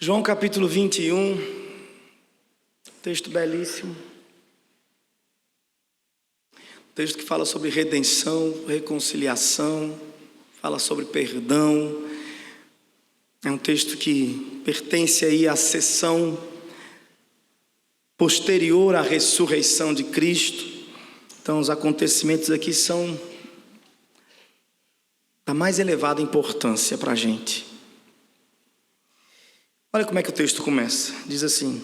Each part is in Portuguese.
João capítulo 21, texto belíssimo. Texto que fala sobre redenção, reconciliação, fala sobre perdão. É um texto que pertence aí à sessão posterior à ressurreição de Cristo. Então os acontecimentos aqui são da mais elevada importância para a gente. Olha como é que o texto começa. Diz assim: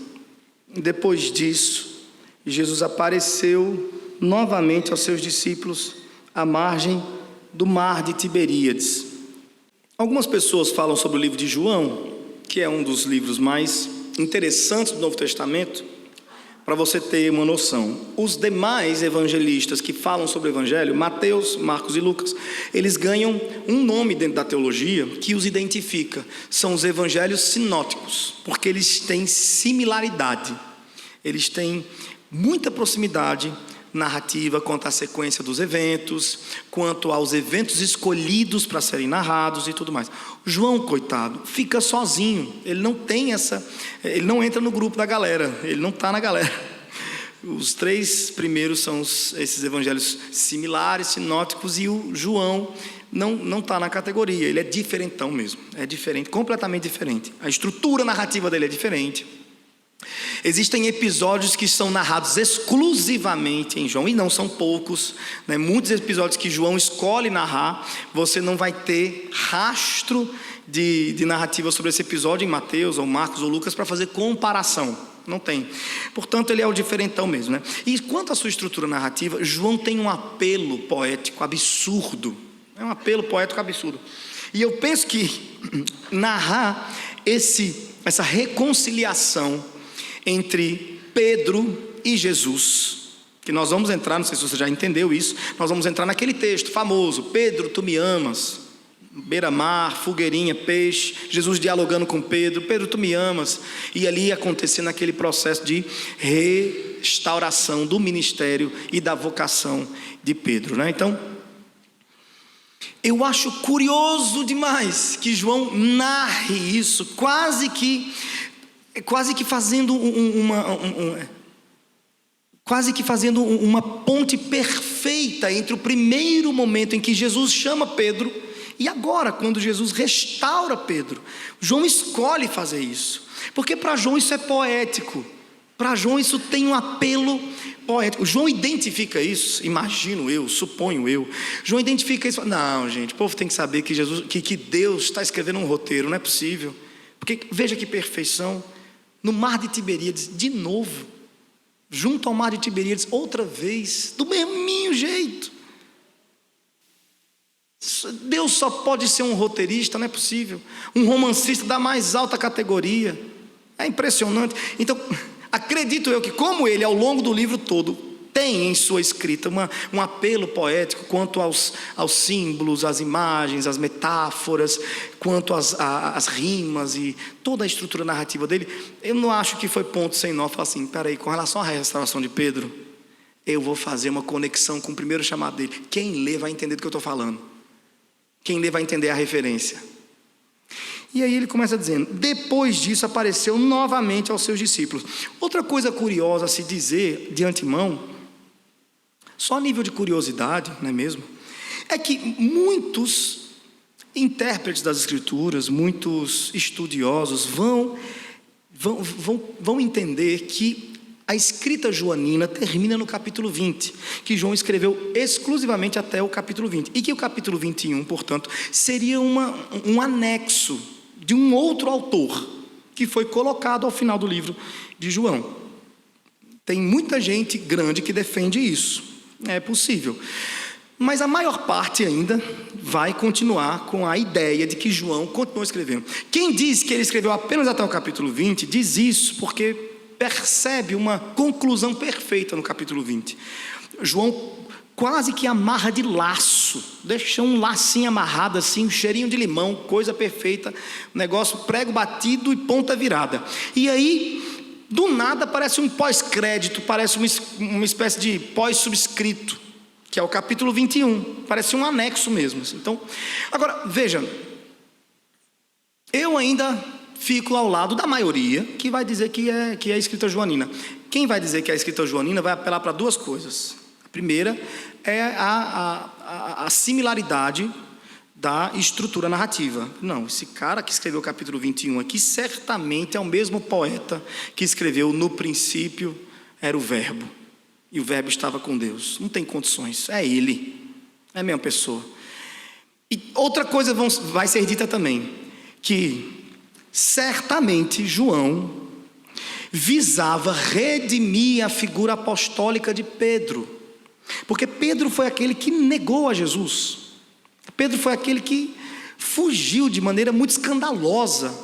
depois disso, Jesus apareceu novamente aos seus discípulos à margem do mar de Tiberíades. Algumas pessoas falam sobre o livro de João, que é um dos livros mais interessantes do Novo Testamento. Para você ter uma noção, os demais evangelistas que falam sobre o evangelho, Mateus, Marcos e Lucas, eles ganham um nome dentro da teologia que os identifica. São os evangelhos sinóticos, porque eles têm similaridade, eles têm muita proximidade narrativa quanto à sequência dos eventos, quanto aos eventos escolhidos para serem narrados e tudo mais. João, coitado, fica sozinho, ele não entra no grupo da galera, ele não está na galera. Os três primeiros são esses evangelhos similares, sinóticos, e o João não está na categoria, ele é diferentão mesmo, é diferente, completamente diferente. A estrutura narrativa dele é diferente. Existem episódios que são narrados exclusivamente em João, e não são poucos, né? Muitos episódios que João escolhe narrar, você não vai ter rastro de narrativa sobre esse episódio em Mateus, ou Marcos, ou Lucas, para fazer comparação, não tem. Portanto, ele é o diferentão mesmo, né? E quanto à sua estrutura narrativa, João tem um apelo poético absurdo, é um apelo poético absurdo, e eu penso que narrar essa reconciliação entre Pedro e Jesus, que nós vamos entrar, não sei se você já entendeu isso, nós vamos entrar naquele texto famoso: Pedro, tu me amas, beira-mar, fogueirinha, peixe, Jesus dialogando com Pedro, Pedro, tu me amas, e ali acontecendo aquele processo de restauração do ministério e da vocação de Pedro, né? Então, eu acho curioso demais que João narre isso, quase que fazendo uma ponte perfeita entre o primeiro momento em que Jesus chama Pedro e agora, quando Jesus restaura Pedro. João escolhe fazer isso, porque para João isso é poético, para João isso tem um apelo poético. João identifica isso, imagino eu, suponho eu, João identifica isso. Não, gente, o povo tem que saber que Deus está escrevendo um roteiro, não é possível, porque veja que perfeição. No mar de Tiberíades, de novo, junto ao mar de Tiberíades, outra vez, do mesmo jeito. Deus só pode ser um roteirista, não é possível, um romancista da mais alta categoria, é impressionante. Então, acredito eu que, como ele, ao longo do livro todo, tem em sua escrita um apelo poético quanto aos símbolos, às imagens, às metáforas, quanto às rimas e toda a estrutura narrativa dele. Eu não acho que foi ponto sem nó. Falar assim: peraí, com relação à restauração de Pedro, eu vou fazer uma conexão com o primeiro chamado dele. Quem lê vai entender do que eu estou falando, quem lê vai entender a referência. E aí ele começa dizendo: depois disso apareceu novamente aos seus discípulos. Outra coisa curiosa a se dizer de antemão, só a nível de curiosidade, não é mesmo? É que muitos intérpretes das Escrituras, muitos estudiosos vão entender que a escrita joanina termina no capítulo 20, que João escreveu exclusivamente até o capítulo 20, e que o capítulo 21, portanto, seria um anexo de um outro autor, que foi colocado ao final do livro de João. Tem muita gente grande que defende isso. É possível, mas a maior parte ainda vai continuar com a ideia de que João continuou escrevendo. Quem diz que ele escreveu apenas até o capítulo 20, diz isso porque percebe uma conclusão perfeita no capítulo 20. João quase que amarra de laço, deixa um lacinho amarrado assim, um cheirinho de limão, coisa perfeita, negócio prego batido e ponta virada. E aí, do nada, parece um pós-crédito, parece uma espécie de pós-subscrito, que é o capítulo 21, parece um anexo mesmo. Então, agora, veja, eu ainda fico ao lado da maioria, que vai dizer que é a escrita joanina. Quem vai dizer que é a escrita joanina vai apelar para duas coisas. A primeira é a similaridade da estrutura narrativa. Não, esse cara que escreveu o capítulo 21 aqui, certamente é o mesmo poeta que escreveu no princípio era o verbo, e o verbo estava com Deus. Não tem condições, é ele, é a mesma pessoa. E outra coisa vai ser dita também, que certamente João visava redimir a figura apostólica de Pedro, porque Pedro foi aquele que negou a Jesus. Pedro foi aquele que fugiu de maneira muito escandalosa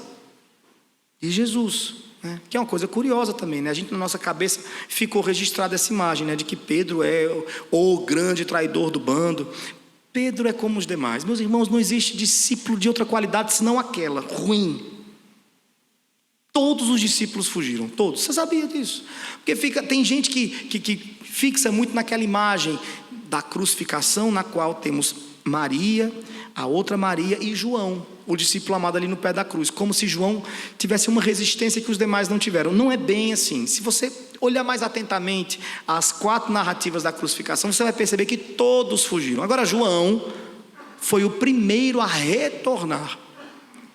de Jesus, né? Que é uma coisa curiosa também, né? A gente, na nossa cabeça, ficou registrada essa imagem, né? De que Pedro é o grande traidor do bando. Pedro é como os demais. Meus irmãos, não existe discípulo de outra qualidade senão aquela, ruim. Todos os discípulos fugiram, todos. Você sabia disso? Porque tem gente que fixa muito naquela imagem da crucificação, na qual temos Maria, a outra Maria e João, o discípulo amado ali no pé da cruz, como se João tivesse uma resistência que os demais não tiveram. Não é bem assim. Se você olhar mais atentamente as 4 narrativas da crucificação, você vai perceber que todos fugiram. Agora João foi o primeiro a retornar.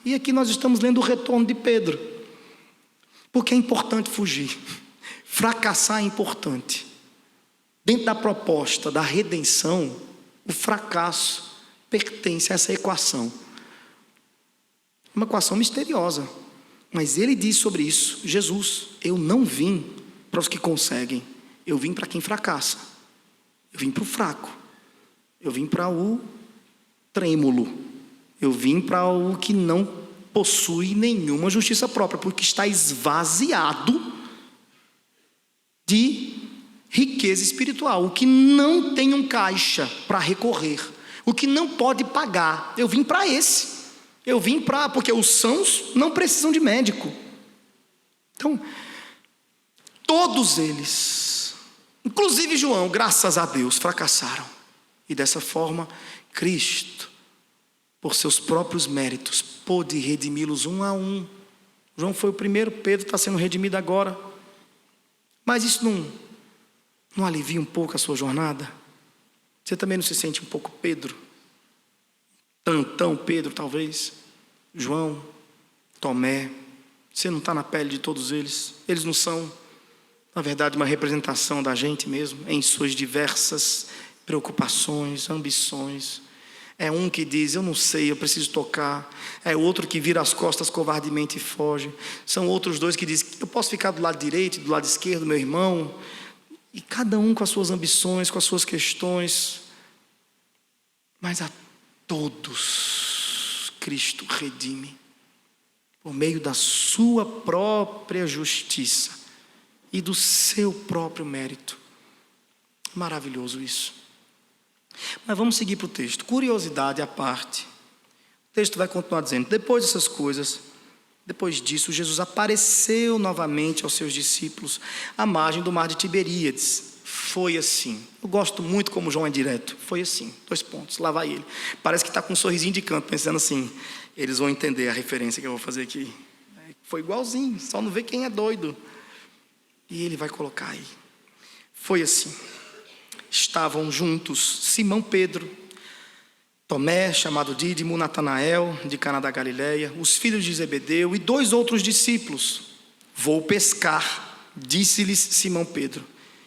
E aqui nós estamos lendo o retorno de Pedro, porque é importante fugir. Fracassar é importante. Dentro da proposta da redenção, o fracasso pertence a essa equação. Uma equação misteriosa, mas ele diz sobre isso: Jesus, eu não vim para os que conseguem, eu vim para quem fracassa, eu vim para o fraco, eu vim para o trêmulo, eu vim para o que não possui nenhuma justiça própria, porque está esvaziado de riqueza espiritual, o que não tem um caixa para recorrer, o que não pode pagar. Eu vim para esse, eu vim para, porque os sãos não precisam de médico. Então, todos eles, inclusive João, graças a Deus, fracassaram, e dessa forma Cristo, por seus próprios méritos, pôde redimi-los um a um. João foi o primeiro, Pedro está sendo redimido agora. Mas isso não alivia um pouco a sua jornada? Você também não se sente um pouco Pedro? Tantão Pedro, talvez. João, Tomé. Você não está na pele de todos eles? Eles não são, na verdade, uma representação da gente mesmo, em suas diversas preocupações, ambições. É um que diz, eu não sei, eu preciso tocar. É outro que vira as costas covardemente e foge. São outros dois que dizem, eu posso ficar do lado direito e do lado esquerdo, meu irmão. E cada um com as suas ambições, com as suas questões. Mas a todos Cristo redime, por meio da sua própria justiça e do seu próprio mérito. Maravilhoso isso. Mas vamos seguir para o texto. Curiosidade à parte. O texto vai continuar dizendo, depois dessas coisas, depois disso, Jesus apareceu novamente aos seus discípulos à margem do mar de Tiberíades. Foi assim. Eu gosto muito como João é direto. Foi assim, 2 pontos, lá vai ele. Parece que está com um sorrisinho de canto, pensando assim, eles vão entender a referência que eu vou fazer aqui. Foi igualzinho, só não vê quem é doido. E ele vai colocar aí. Foi assim. Estavam juntos Simão Pedro, Tomé, chamado Dídimo, Natanael, de Caná da Galileia, os filhos de Zebedeu e 2 outros discípulos. Vou pescar, disse-lhes Simão Pedro.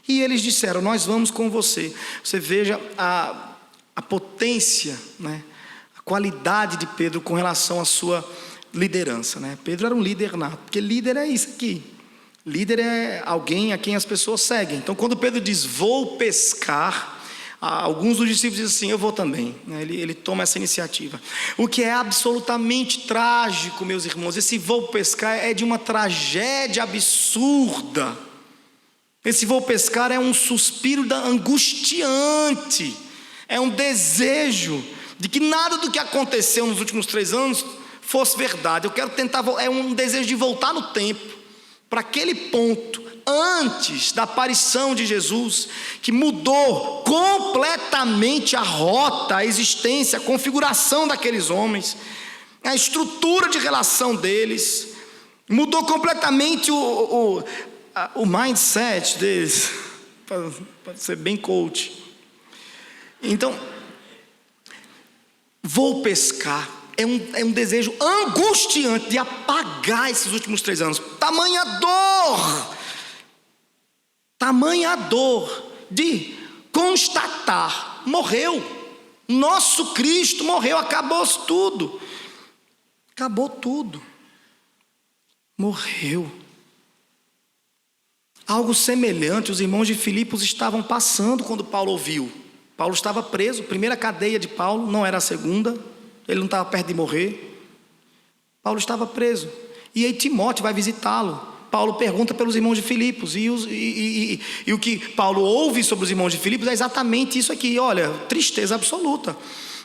E eles disseram, nós vamos com você. Você veja a potência, né? A qualidade de Pedro com relação à sua liderança, né? Pedro era um líder nato, porque líder é isso aqui. Líder é alguém a quem as pessoas seguem. Então, quando Pedro diz, vou pescar, alguns dos discípulos dizem assim, eu vou também. Ele toma essa iniciativa. O que é absolutamente trágico, meus irmãos, esse vou pescar é de uma tragédia absurda. Esse vou pescar é um suspiro angustiante, é um desejo de que nada do que aconteceu nos últimos 3 anos fosse verdade. Eu quero tentar, é um desejo de voltar no tempo, para aquele ponto, antes da aparição de Jesus, que mudou completamente a rota, a existência, a configuração daqueles homens, a estrutura de relação deles. Mudou completamente o mindset deles, para ser bem coach. Então, vou pescar. É um desejo angustiante de apagar esses últimos 3 anos. Tamanha dor de constatar: morreu. Nosso Cristo morreu, acabou tudo. Acabou tudo. Morreu. Algo semelhante os irmãos de Filipos estavam passando quando Paulo ouviu. Paulo estava preso, primeira cadeia de Paulo, não era a segunda, ele não estava perto de morrer. Paulo estava preso, e aí Timóteo vai visitá-lo. Paulo pergunta pelos irmãos de Filipos, e o que Paulo ouve sobre os irmãos de Filipos é exatamente isso aqui. Olha, tristeza absoluta.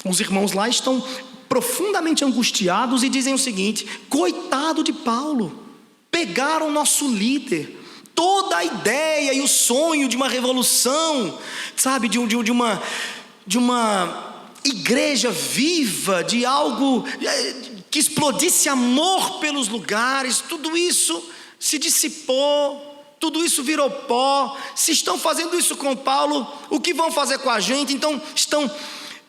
Os irmãos lá estão profundamente angustiados e dizem o seguinte: coitado de Paulo, pegaram o nosso líder. Toda a ideia e o sonho de uma revolução, sabe, de uma igreja viva, de algo que explodisse amor pelos lugares, tudo isso se dissipou, tudo isso virou pó. Se estão fazendo isso com Paulo, o que vão fazer com a gente? Então estão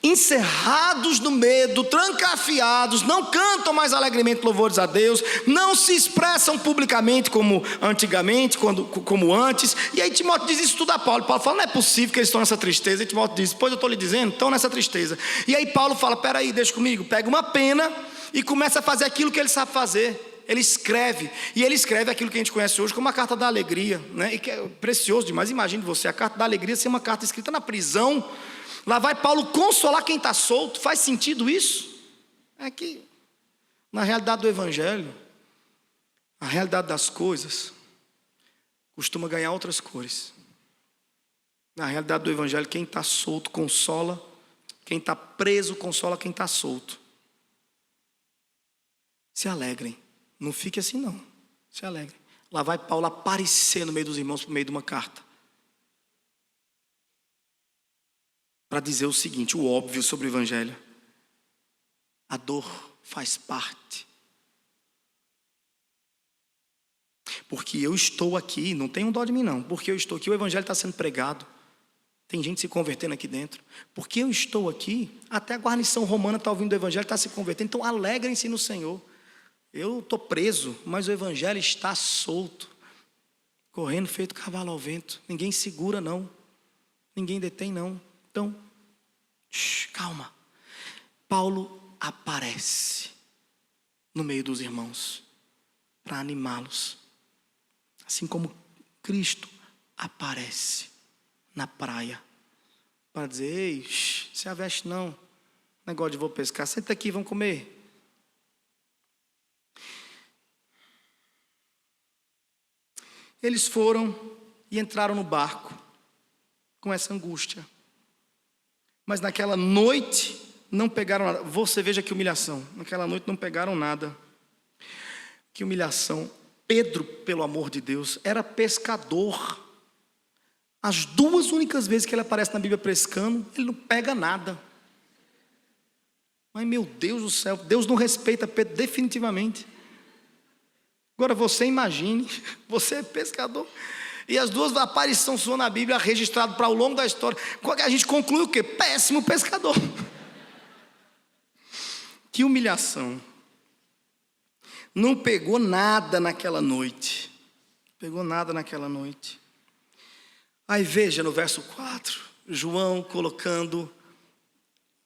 encerrados no medo, trancafiados, não cantam mais alegremente louvores a Deus, não se expressam publicamente como antigamente, como antes. E aí Timóteo diz isso tudo a Paulo. Paulo fala: não é possível que eles estão nessa tristeza. E Timóteo diz: pois eu estou lhe dizendo, estão nessa tristeza. E aí Paulo fala: peraí, deixa comigo. Pega uma pena e começa a fazer aquilo que ele sabe fazer. Ele escreve, e ele escreve aquilo que a gente conhece hoje como a carta da alegria, né? E que é precioso demais. Imagine você, a carta da alegria ser uma carta escrita na prisão. Lá vai Paulo consolar quem está solto. Faz sentido isso? É que na realidade do evangelho, a realidade das coisas costuma ganhar outras cores. Na realidade do evangelho, quem está solto consola, quem está preso consola quem está solto. Se alegrem, não fique assim não, se alegrem. Lá vai Paulo aparecer no meio dos irmãos por meio de uma carta, para dizer o seguinte, o óbvio sobre o evangelho: a dor faz parte. Porque eu estou aqui, não tenham dó de mim não, porque eu estou aqui, o evangelho está sendo pregado, tem gente se convertendo aqui dentro. Porque eu estou aqui, até a guarnição romana está ouvindo o evangelho, está se convertendo. Então alegrem-se no Senhor. Eu estou preso, mas o evangelho está solto, correndo feito cavalo ao vento. Ninguém segura não, ninguém detém não. Então, calma. Paulo aparece no meio dos irmãos para animá-los, assim como Cristo aparece na praia para dizer: ei, se aveste não, negócio de vou pescar, senta aqui, vamos comer. Eles foram e entraram no barco com essa angústia. Mas naquela noite não pegaram nada. Você veja que humilhação. Naquela noite não pegaram nada. Que humilhação. Pedro, pelo amor de Deus, era pescador. As 2 únicas vezes que ele aparece na Bíblia pescando, ele não pega nada. Mas meu Deus do céu, Deus não respeita Pedro definitivamente. Agora você imagine, você é pescador, e as 2 aparições suas na Bíblia registradas para o longo da história, a gente conclui o quê? Péssimo pescador. Que humilhação. Não pegou nada naquela noite. Pegou nada naquela noite. Aí veja no verso 4, João colocando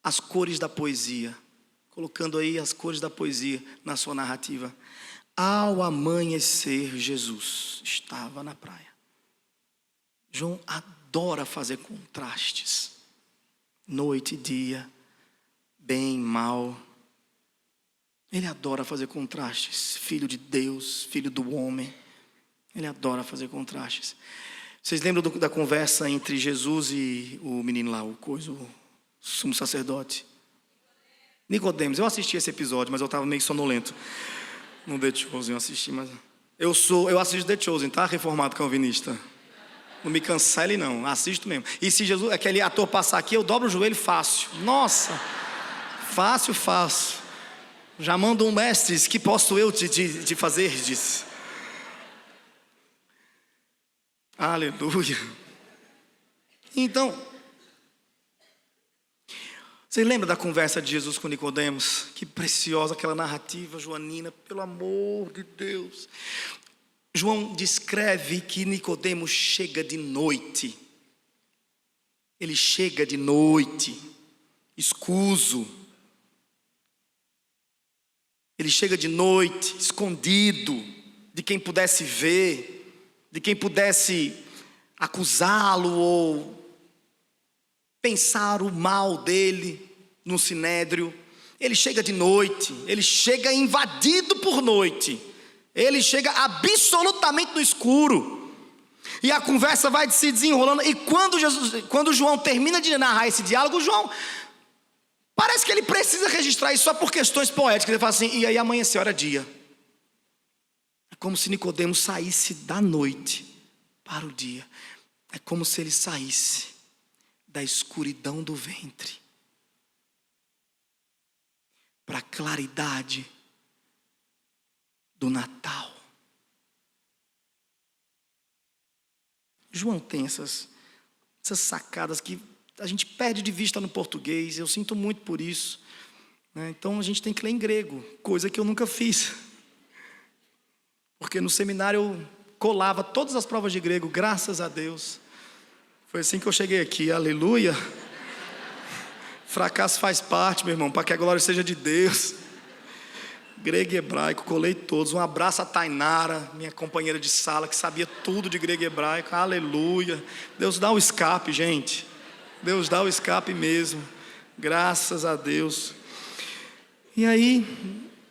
as cores da poesia. Colocando aí as cores da poesia na sua narrativa. Ao amanhecer, Jesus estava na praia. João adora fazer contrastes. Noite e dia, bem, mal. Ele adora fazer contrastes. Filho de Deus, filho do homem. Ele adora fazer contrastes. Vocês lembram da conversa entre Jesus e o menino lá, o sumo sacerdote? Nicodemos. Eu assisti esse episódio, mas eu estava meio sonolento. No The Chosen eu assisti, mas eu assisto The Chosen, tá? Reformado calvinista. Não me cancele não, assisto mesmo. E se Jesus, aquele ator passar aqui, eu dobro o joelho fácil. Nossa, fácil. Já manda um mestres, que posso eu te fazer, diz. Aleluia. Então, você lembra da conversa de Jesus com Nicodemos? Que preciosa aquela narrativa joanina, pelo amor de Deus. João descreve que Nicodemos chega de noite. Ele chega de noite, escuso. Ele chega de noite, escondido de quem pudesse ver, de quem pudesse acusá-lo ou pensar o mal dele no sinédrio. Ele chega de noite, ele chega invadido por noite, ele chega absolutamente no escuro, e a conversa vai se desenrolando. E quando João termina de narrar esse diálogo, João parece que ele precisa registrar isso só por questões poéticas. Ele fala assim: e aí amanheceu, era dia. É como se Nicodemos saísse da noite para o dia. É como se ele saísse da escuridão do ventre para a claridade do Natal. João tem essas sacadas que a gente perde de vista no português. Eu sinto muito por isso, né? Então a gente tem que ler em grego, coisa que eu nunca fiz, porque no seminário eu colava todas as provas de grego, graças a Deus. Foi assim que eu cheguei aqui, aleluia. Fracasso faz parte, meu irmão, para que a glória seja de Deus. Grego e hebraico, colei todos. Um abraço a Tainara, minha companheira de sala, que sabia tudo de grego e hebraico, aleluia. Deus dá o escape, gente. Deus dá o escape mesmo, graças a Deus. E aí,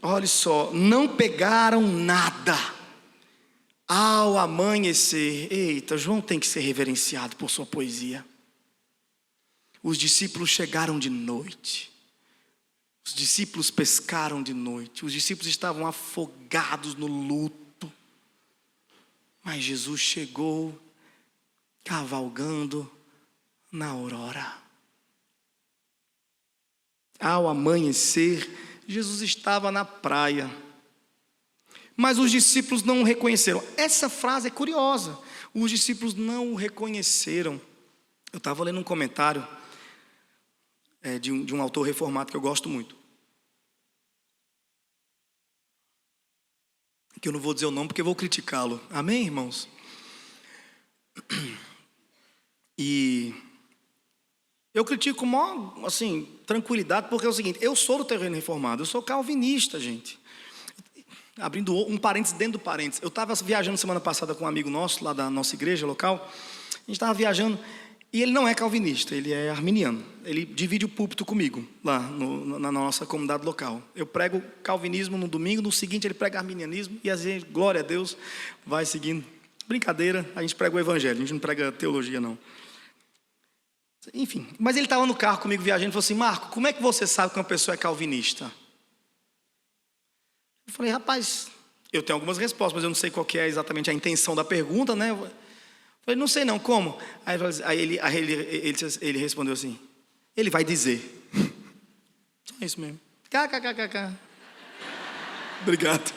olha só, não pegaram nada ao amanhecer. Eita, João tem que ser reverenciado por sua poesia. Os discípulos chegaram de noite, os discípulos pescaram de noite, os discípulos estavam afogados no luto, mas Jesus chegou cavalgando na aurora. Ao amanhecer, Jesus estava na praia, mas os discípulos não o reconheceram. Essa frase é curiosa, os discípulos não o reconheceram. Eu estava lendo um comentário de um autor reformado que eu gosto muito, que eu não vou dizer o nome porque eu vou criticá-lo, amém, irmãos? E eu critico com maior, assim, tranquilidade, porque é o seguinte: eu sou do terreno reformado, eu sou calvinista, gente. Abrindo um parênteses dentro do parênteses, eu estava viajando semana passada com um amigo nosso, lá da nossa igreja local. A gente estava viajando, e ele não é calvinista, ele é arminiano. Ele divide o púlpito comigo, lá na nossa comunidade local. Eu prego calvinismo no domingo, no seguinte ele prega arminianismo, e a gente, glória a Deus, vai seguindo. Brincadeira, a gente prega o evangelho, a gente não prega teologia não. Enfim, mas ele estava no carro comigo viajando e falou assim: Marco, como é que você sabe que uma pessoa é calvinista? Eu falei: rapaz, eu tenho algumas respostas, mas eu não sei qual que é exatamente a intenção da pergunta, né? Eu falei: não sei não, como? Aí ele respondeu assim: ele vai dizer. Só isso mesmo. KKKKK. Obrigado.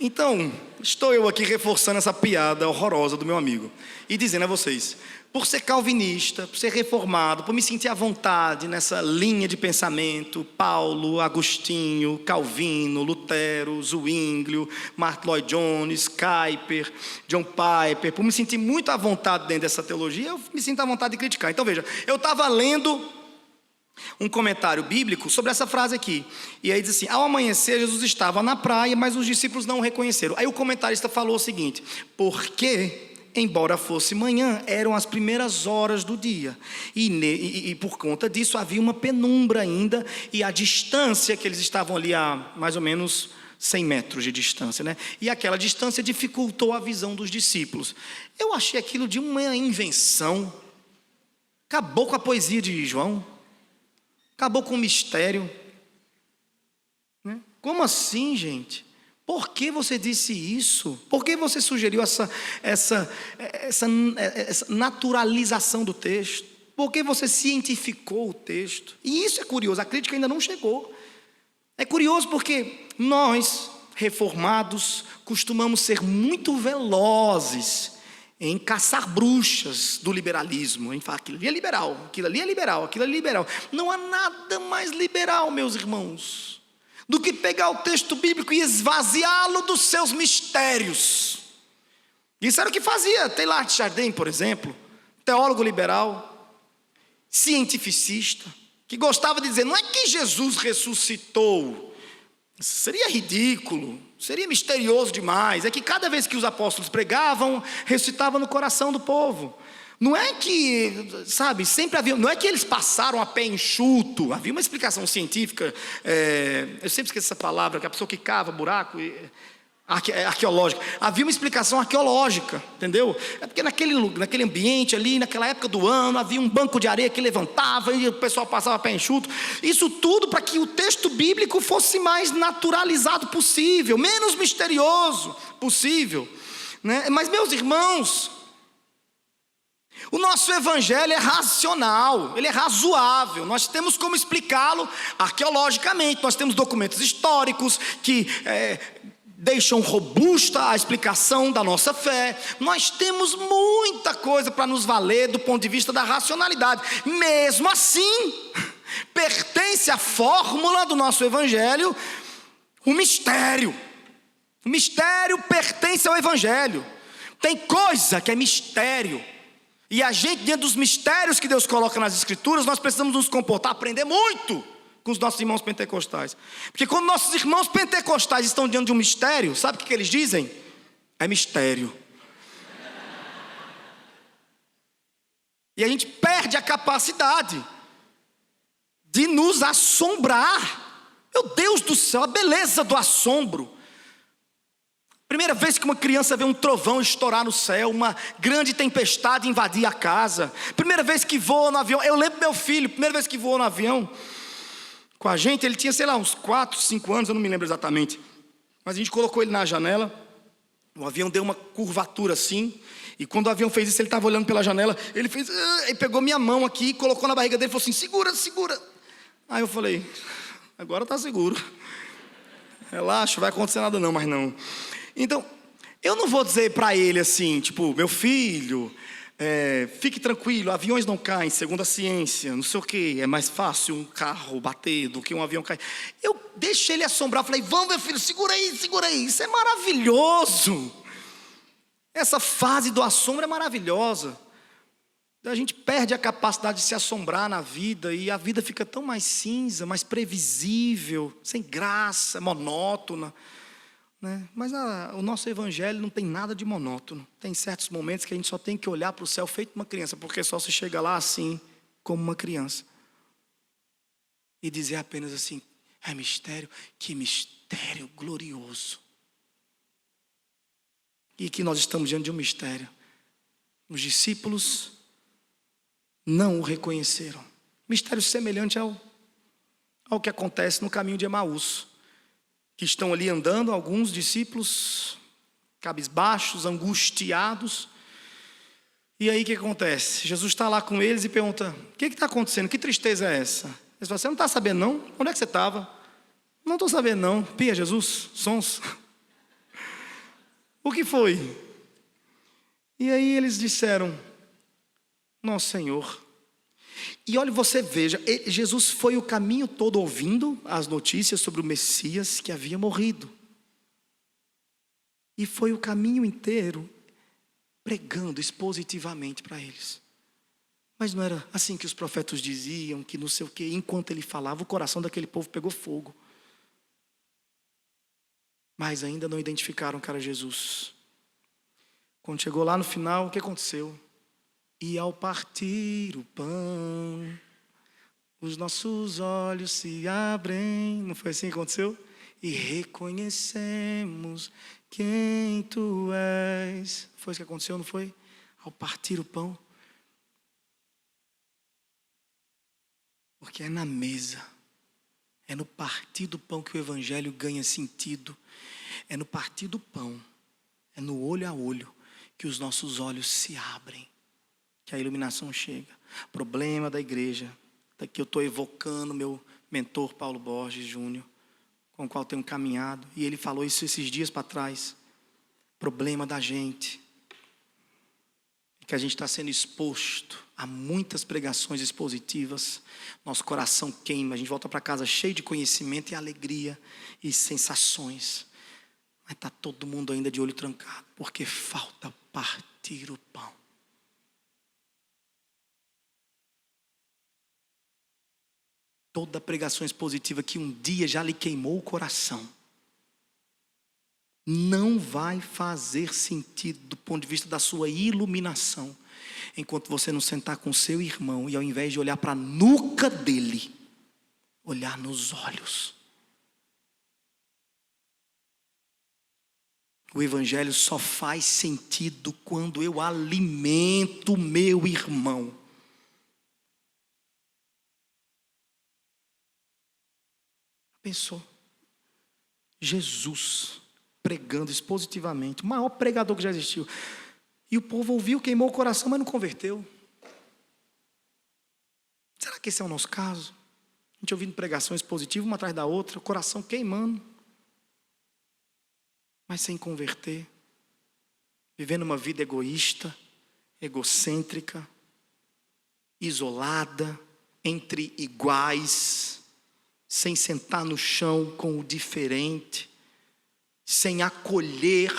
Então, estou eu aqui reforçando essa piada horrorosa do meu amigo e dizendo a vocês, por ser calvinista, por ser reformado, por me sentir à vontade nessa linha de pensamento, Paulo, Agostinho, Calvino, Lutero, Zwinglio, Mark Lloyd Jones, Kuyper, John Piper, por me sentir muito à vontade dentro dessa teologia, eu me sinto à vontade de criticar. Então veja, eu estava lendo um comentário bíblico sobre essa frase aqui, e aí diz assim: ao amanhecer Jesus estava na praia, mas os discípulos não o reconheceram. Aí o comentarista falou o seguinte: porque embora fosse manhã, eram as primeiras horas do dia, e por conta disso havia uma penumbra ainda, e a distância que eles estavam ali a mais ou menos 100 metros de distância, né? E aquela distância dificultou a visão dos discípulos. Eu achei aquilo de uma invenção, acabou com a poesia de João, acabou com o mistério, né? Como assim, gente? Por que você disse isso? Por que você sugeriu essa naturalização do texto? Por que você cientificou o texto? E isso é curioso, a crítica ainda não chegou. É curioso porque nós, reformados, costumamos ser muito velozes em caçar bruxas do liberalismo, em falar aquilo ali é liberal, aquilo ali é liberal, aquilo ali é liberal. Não há nada mais liberal, meus irmãos, do que pegar o texto bíblico e esvaziá-lo dos seus mistérios. Isso era o que fazia Teilhard de Chardin, por exemplo, teólogo liberal, cientificista, que gostava de dizer, não é que Jesus ressuscitou, seria ridículo, seria misterioso demais, é que cada vez que os apóstolos pregavam, ressuscitava no coração do povo. Não é que, sabe, sempre havia, não é que eles passaram a pé enxuto, havia uma explicação científica, eu sempre esqueço essa palavra, que a pessoa que cava buraco, arqueológica, havia uma explicação arqueológica, entendeu? É porque naquele ambiente ali, naquela época do ano, havia um banco de areia que levantava e o pessoal passava a pé enxuto, isso tudo para que o texto bíblico fosse mais naturalizado possível, menos misterioso possível, né? Mas meus irmãos, o nosso evangelho é racional, ele é razoável, nós temos como explicá-lo arqueologicamente, nós temos documentos históricos que deixam robusta a explicação da nossa fé, nós temos muita coisa para nos valer do ponto de vista da racionalidade. Mesmo assim, pertence à fórmula do nosso evangelho o mistério. O mistério pertence ao evangelho. Tem coisa que é mistério, e a gente, dentro dos mistérios que Deus coloca nas escrituras, nós precisamos nos comportar, aprender muito com os nossos irmãos pentecostais. Porque quando nossos irmãos pentecostais estão diante de um mistério, sabe o que eles dizem? É mistério. E a gente perde a capacidade de nos assombrar. Meu Deus do céu, a beleza do assombro. Primeira vez que uma criança vê um trovão estourar no céu, uma grande tempestade invadir a casa. Primeira vez que voa no avião. Eu lembro meu filho, primeira vez que voou no avião com a gente, ele tinha, sei lá, uns 4, 5 anos, eu não me lembro exatamente. Mas a gente colocou ele na janela, o avião deu uma curvatura assim, e quando o avião fez isso, ele estava olhando pela janela, ele fez, ele pegou minha mão aqui, colocou na barriga dele e falou assim, segura, segura. Aí eu falei, agora está seguro. Relaxa, não vai acontecer nada não, mas não. Então, eu não vou dizer para ele assim, tipo, meu filho, fique tranquilo, aviões não caem, segundo a ciência, não sei o que, é mais fácil um carro bater do que um avião cair. Eu deixei ele assombrar, falei, vamos meu filho, segura aí, isso é maravilhoso. Essa fase do assombro é maravilhosa. A gente perde a capacidade de se assombrar na vida, e a vida fica tão mais cinza, mais previsível, sem graça, monótona, né? Mas o nosso evangelho não tem nada de monótono. Tem certos momentos que a gente só tem que olhar para o céu feito uma criança, porque só se chega lá assim, como uma criança, e dizer apenas assim, é mistério, que mistério glorioso. E que nós estamos diante de um mistério. Os discípulos não o reconheceram. Mistério semelhante ao que acontece no caminho de Emaús, que estão ali andando, alguns discípulos cabisbaixos, angustiados. E aí o que acontece? Jesus está lá com eles e pergunta, o que está acontecendo? Que tristeza é essa? Eles falam, você não está sabendo não? Onde é que você estava? Não estou sabendo não. Pia, Jesus, sons. O que foi? E aí eles disseram, nosso Senhor. E olha, você veja, Jesus foi o caminho todo ouvindo as notícias sobre o Messias que havia morrido. E foi o caminho inteiro pregando expositivamente para eles. Mas não era assim que os profetas diziam, que não sei o quê. Enquanto ele falava, o coração daquele povo pegou fogo. Mas ainda não identificaram que era Jesus. Quando chegou lá no final, o que aconteceu? E ao partir o pão, os nossos olhos se abrem. Não foi assim que aconteceu? E reconhecemos quem tu és. Foi isso que aconteceu, não foi? Ao partir o pão. Porque é na mesa, é no partir do pão que o evangelho ganha sentido. É no partir do pão, é no olho a olho que os nossos olhos se abrem, que a iluminação chega. Problema da igreja, daqui eu estou evocando meu mentor Paulo Borges Júnior, com o qual tenho caminhado, e ele falou isso esses dias para trás. Problema da gente, que a gente está sendo exposto a muitas pregações expositivas, nosso coração queima, a gente volta para casa cheio de conhecimento e alegria e sensações, mas está todo mundo ainda de olho trancado, porque falta partir o pão. Toda pregação expositiva que um dia já lhe queimou o coração, não vai fazer sentido do ponto de vista da sua iluminação, enquanto você não sentar com seu irmão e ao invés de olhar para a nuca dele, olhar nos olhos. O evangelho só faz sentido quando eu alimento o meu irmão. Pensou? Jesus pregando expositivamente, o maior pregador que já existiu. E o povo ouviu, queimou o coração, mas não converteu. Será que esse é o nosso caso? A gente ouvindo pregação expositiva, uma atrás da outra, o coração queimando, mas sem converter. Vivendo uma vida egoísta, egocêntrica, isolada, entre iguais, sem sentar no chão com o diferente, sem acolher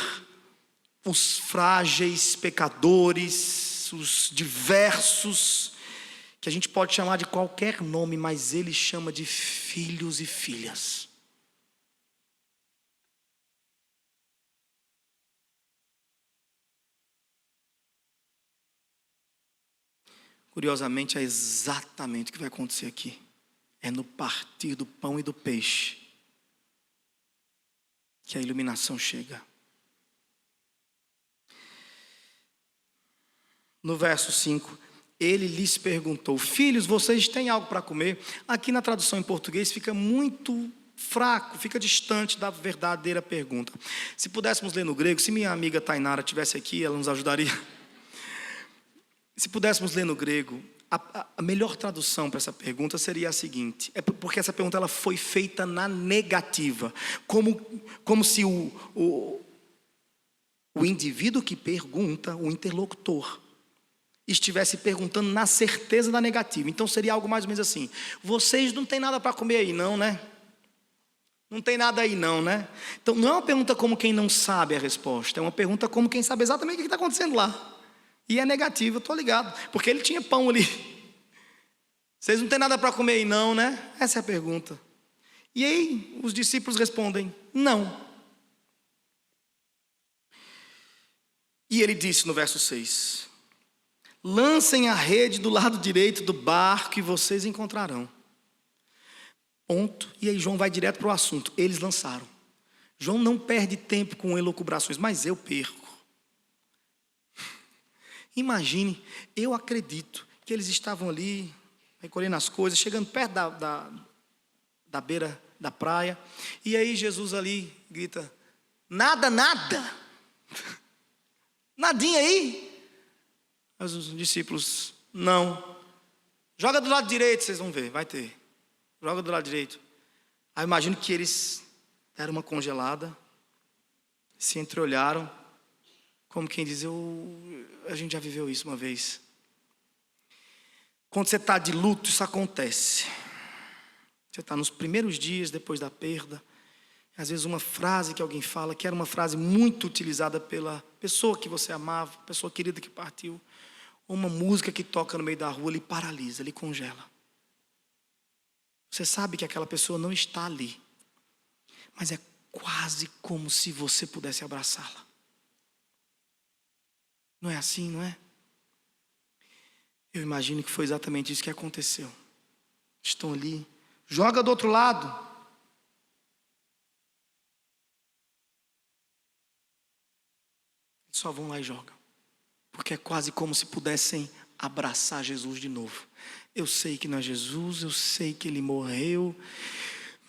os frágeis pecadores, os diversos, que a gente pode chamar de qualquer nome, mas ele chama de filhos e filhas. Curiosamente, é exatamente o que vai acontecer aqui. É no partir do pão e do peixe que a iluminação chega. No verso 5, ele lhes perguntou: filhos, vocês têm algo para comer? Aqui na tradução em português fica muito fraco, fica distante da verdadeira pergunta. Se pudéssemos ler no grego, se minha amiga Tainara estivesse aqui, ela nos ajudaria. Se pudéssemos ler no grego, a melhor tradução para essa pergunta seria a seguinte, é porque essa pergunta ela foi feita na negativa, como se o indivíduo que pergunta, o interlocutor, estivesse perguntando na certeza da negativa. Então seria algo mais ou menos assim: vocês não têm nada para comer aí não, né? Não tem nada aí não, né? Então não é uma pergunta como quem não sabe a resposta, é uma pergunta como quem sabe exatamente o que está acontecendo lá. E é negativo, eu estou ligado, porque ele tinha pão ali. Vocês não têm nada para comer aí não, né? Essa é a pergunta. E aí os discípulos respondem: não. E ele disse no verso 6: lancem a rede do lado direito do barco e vocês encontrarão. Ponto. E aí João vai direto para o assunto. Eles lançaram. João não perde tempo com elucubrações, mas eu perco. Imagine, eu acredito que eles estavam ali, recolhendo as coisas, chegando perto da beira da praia, e aí Jesus ali grita: nada, nadinha aí. Os discípulos: não. Joga do lado direito, vocês vão ver, vai ter. Joga do lado direito. Aí eu imagino que eles deram uma congelada, se entreolharam, como quem diz: a gente já viveu isso uma vez. Quando você está de luto, isso acontece. Você está nos primeiros dias depois da perda. Às vezes uma frase que alguém fala, que era uma frase muito utilizada pela pessoa que você amava, pessoa querida que partiu, ou uma música que toca no meio da rua, lhe paralisa, lhe congela. Você sabe que aquela pessoa não está ali, mas é quase como se você pudesse abraçá-la. Não é assim, não é? Eu imagino que foi exatamente isso que aconteceu. Estão ali, joga do outro lado. Eles só vão lá e jogam, porque é quase como se pudessem abraçar Jesus de novo. Eu sei que não é Jesus, eu sei que ele morreu,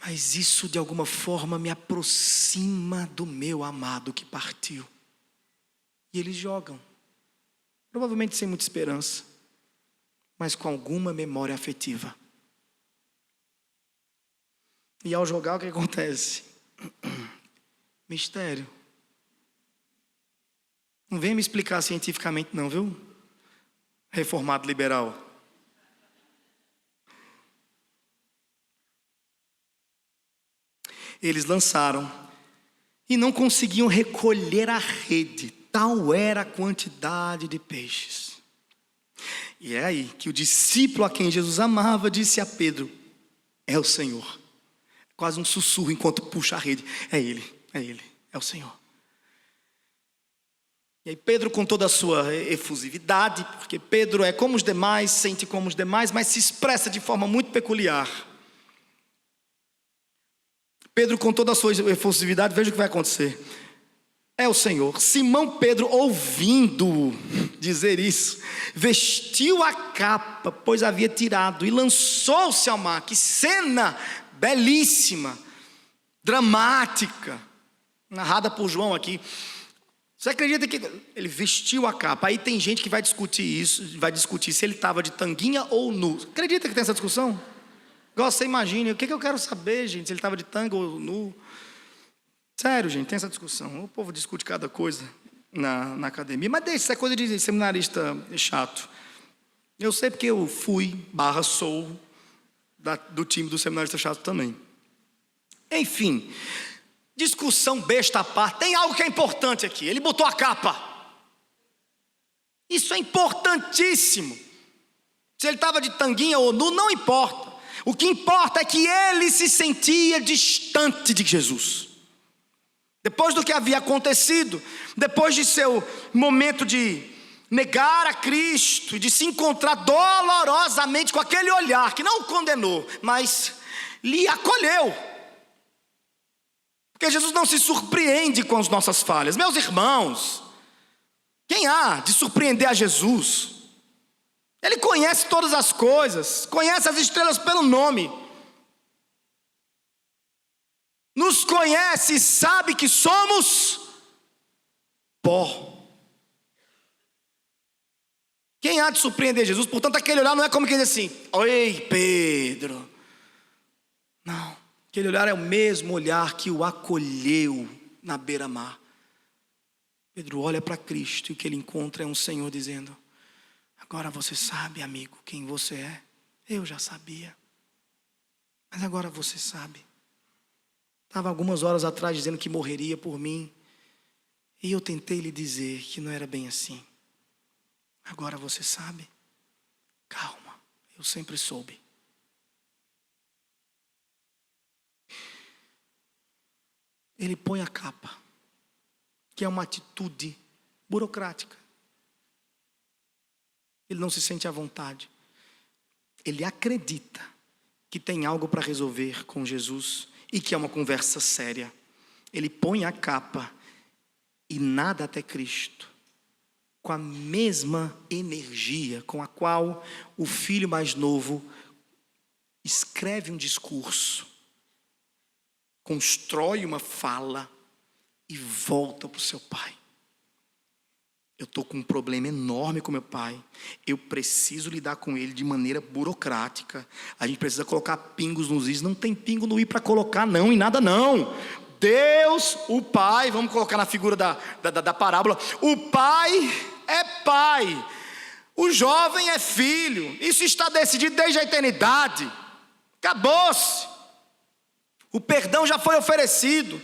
mas isso de alguma forma me aproxima do meu amado que partiu. E eles jogam, provavelmente sem muita esperança, mas com alguma memória afetiva. E ao jogar, o que acontece? Mistério. Não vem me explicar cientificamente não, viu? Reformado liberal. Eles lançaram e não conseguiam recolher a rede, tal era a quantidade de peixes. E é aí que o discípulo a quem Jesus amava disse a Pedro: é o Senhor. Quase um sussurro enquanto puxa a rede: é Ele, é o Senhor. E aí Pedro, com toda a sua efusividade, porque Pedro é como os demais, sente como os demais, mas se expressa de forma muito peculiar. Pedro, com toda a sua efusividade, veja o que vai acontecer. É o Senhor. Simão Pedro, ouvindo dizer isso, vestiu a capa, pois havia tirado, e lançou-se ao mar. Que cena belíssima, dramática, narrada por João aqui. Você acredita que ele vestiu a capa? Aí tem gente que vai discutir isso, vai discutir se ele estava de tanguinha ou nu. Acredita que tem essa discussão? Igual você imagina, o que eu quero saber, gente, se ele estava de tanga ou nu? Sério, gente, tem essa discussão. O povo discute cada coisa na academia. Mas deixa, isso é coisa de seminarista chato. Eu sei porque eu sou do time do seminarista chato também. Enfim, discussão besta à parte. Tem algo que é importante aqui. Ele botou a capa. Isso é importantíssimo. Se ele estava de tanguinha ou nu, não importa. O que importa é que ele se sentia distante de Jesus. Depois do que havia acontecido, depois de seu momento de negar a Cristo e de se encontrar dolorosamente com aquele olhar que não o condenou, mas lhe acolheu. Porque Jesus não se surpreende com as nossas falhas. Meus irmãos, quem há de surpreender a Jesus? Ele conhece todas as coisas, conhece as estrelas pelo nome, nos conhece e sabe que somos pó. Quem há de surpreender Jesus? Portanto, aquele olhar não é como quem diz assim: oi, Pedro. Não, aquele olhar é o mesmo olhar que o acolheu na beira-mar. Pedro olha para Cristo e o que ele encontra é um Senhor dizendo: agora você sabe, amigo, quem você é. Eu já sabia, mas agora você sabe. Estava algumas horas atrás dizendo que morreria por mim, e eu tentei lhe dizer que não era bem assim. Agora você sabe. Calma, eu sempre soube. Ele põe a capa, que é uma atitude burocrática. Ele não se sente à vontade. Ele acredita que tem algo para resolver com Jesus e que é uma conversa séria. Ele põe a capa e nada até Cristo, com a mesma energia com a qual o filho mais novo escreve um discurso, constrói uma fala e volta para o seu pai. Eu estou com um problema enorme com meu pai. Eu preciso lidar com ele de maneira burocrática. A gente precisa colocar pingos nos is. Não tem pingo no i para colocar não, em nada não. Deus, o pai, vamos colocar na figura da parábola. O pai é pai. O jovem é filho. Isso está decidido desde a eternidade. Acabou-se. O perdão já foi oferecido.